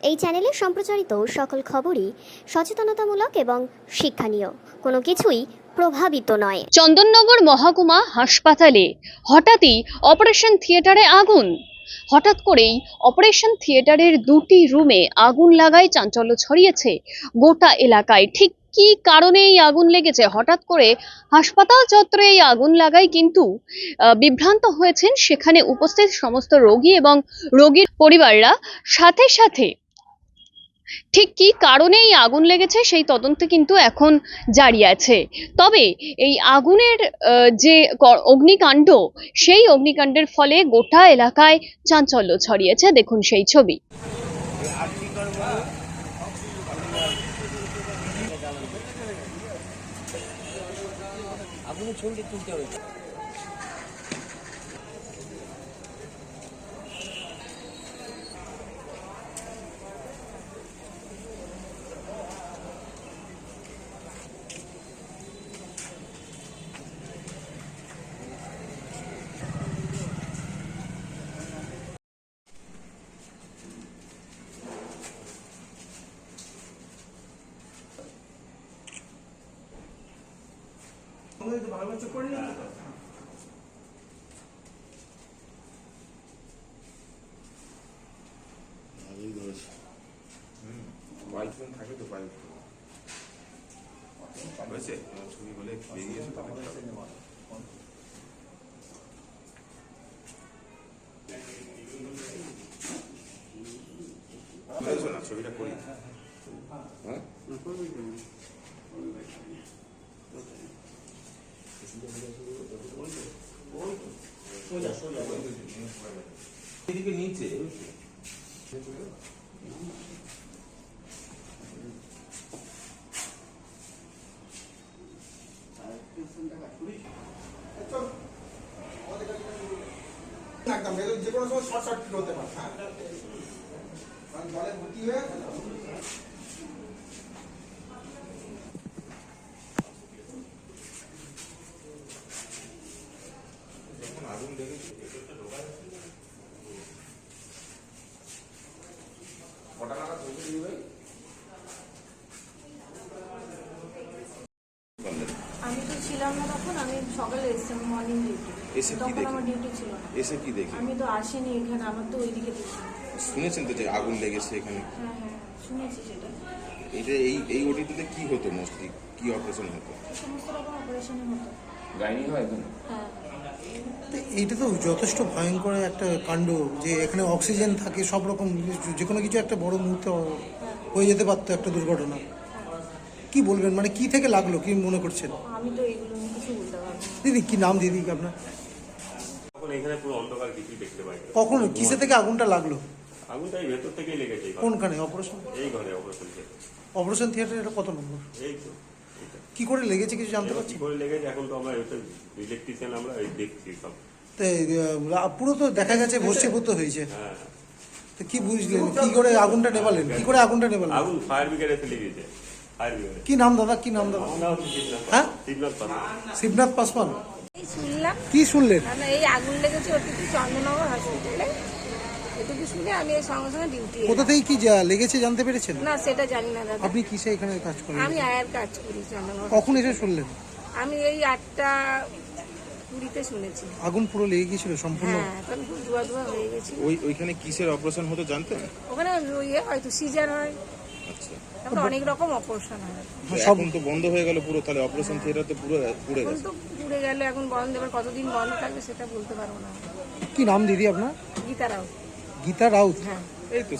এই চ্যানেলে সম্প্রচারিত সকল খবরই সচেতনতামূলক এবং শিক্ষণীয়, কোনো কিছুই প্রভাবিত নয়। চন্দননগর মহকুমা হাসপাতালে হঠাৎই অপারেশন থিয়েটারে আগুন। হঠাৎ করেই অপারেশন থিয়েটারের দুটি রুমে আগুন লাগায় চাঞ্চল্য ছড়িয়েছে গোটা এলাকায়। ঠিক কি কারণে এই আগুন লেগেছে, হঠাৎ করে হাসপাতাল চত্বরে এই আগুন লাগায় কিন্তু বিভ্রান্ত হয়েছেন সেখানে উপস্থিত সমস্ত রোগী এবং রোগীর পরিবাররা। সাথে সাথে ঠিক কি কারণে এই আগুন লেগেছে সেই তদন্ত কিন্তু এখন জারি আছে। তবে এই আগুনের যে অগ্নিকাণ্ড, সেই অগ্নিকাণ্ডের ফলে গোটা এলাকায় চাঞ্চল্য ছড়িয়েছে। দেখুন সেই ছবি। ছবিটা করি এদিকে নিচে একদম যে কোনো সময় শর্ট সার্কিট হতে পারে। জলে ভর্তি হয়ে যখন আগুন লেগেছে কটা নাগাদ পৌঁছে দিবে? আমি তো ছিলাম না তখন, আমি সকালে এসেছি মর্নিং ডিউটি। তখন আমার ডিউটি ছিল না। এসে কি দেখি? আমি তো আসিনি এখানে, আমার তো ওইদিকে দেখি। শুনেছেন তো যে আগুন লেগেছে এখানে? হ্যাঁ হ্যাঁ শুনেছি সেটা। এটা এই ওটিতে কি হতো মোস্টলি, কি অপারেশন হতো? সমস্ত রকম অপারেশনই হতো। গাইনি হয় এখানে? হ্যাঁ। এইটা তো যথেষ্ট ভয়ঙ্কর একটা কাণ্ড যে এখানে অক্সিজেন থাকে, সব রকম যে কোনো কিছু একটা বড় মুহূর্তে হয়ে যেতে পারতো একটা দুর্ঘটনা। কি বলবেন, মানে কি থেকে লাগলো, কি মনে করছেন? আমি তো এইগুলো নিয়ে কিছু বলতে পারবো না। দিদি কি নাম দিদি আপনার? তখন এখানে পুরো অন্ধকার, কিছুই দেখতে পাই না। কখন কিসে থেকে আগুনটা লাগলো? আগুনটা এই ভেতর থেকেই লেগেছে। কোনখানে অপারেশন? এই ঘরে অপারেশন থিয়েটার। অপারেশন থিয়েটার এটা কত নম্বর? এই তো এটা কি করে লেগেছে কিছু জানতে এবার পারছি? কি করে লেগেছে এখন তো আমরা ইলেকট্রিশিয়ান, আমরা এই দেখছি সব। তো পুরো তো দেখা গেছে ভস্মীভূত হয়েছে। হ্যাঁ, তো কি বুঝলেন, কি করে আগুনটা নেভালেন, কি করে আগুনটা নেভালেন? আগুন ফায়ার ব্রিগেড এসে লেগেছে। Fire brigade. কি নাম দাদা, কি নাম দাদা? আমরা হচ্ছে শিবনাথ। হ্যাঁ? শিবনাথ পাশা। শিবনাথ পাসওয়ান। এই শুনলাম, কি শুনলেন? মানে এই আগুন লেগেছে ওটিতে চন্দননগর হসপিটালে। এটুকু শুনে আমি এই সঙ্গে সঙ্গে ডিউটি। কোথা থেকে কি লেগেছে জানতে পেরেছেন? না সেটা জানি না দাদা। আপনি কিসে এখানে কাজ করেন? আমি আয়ার কাজ করি চন্দননগর। কখন এসে শুনলেন? আমি এই 8টা 20-তে শুনেছি। আগুন পুরো লেগে গিয়েছিল সম্পূর্ণ? হ্যাঁ, তখন খুব ধোয়া ধোয়া হয়ে গেছে। ওইখানে কিসের অপারেশন হতো জানতেন? ওখানে ইয়ে হয়তো সিজার হয়, আচ্ছা, তারপর অনেক রকম অপারেশন হয়। এখন তো বন্ধ হয়ে গেল পুরো, তাহলে অপারেশন থিয়েটার তো পুরো পুড়ে এখন গেছে। তো পুড়ে গেল, এখন বন্ধ, এবার কতদিন বন্ধ থাকবে সেটা বলতে পারবো না। কি নাম দিদি আপনার? গীতা রাও। গীতা রাউত। হ্যাঁ। এই তো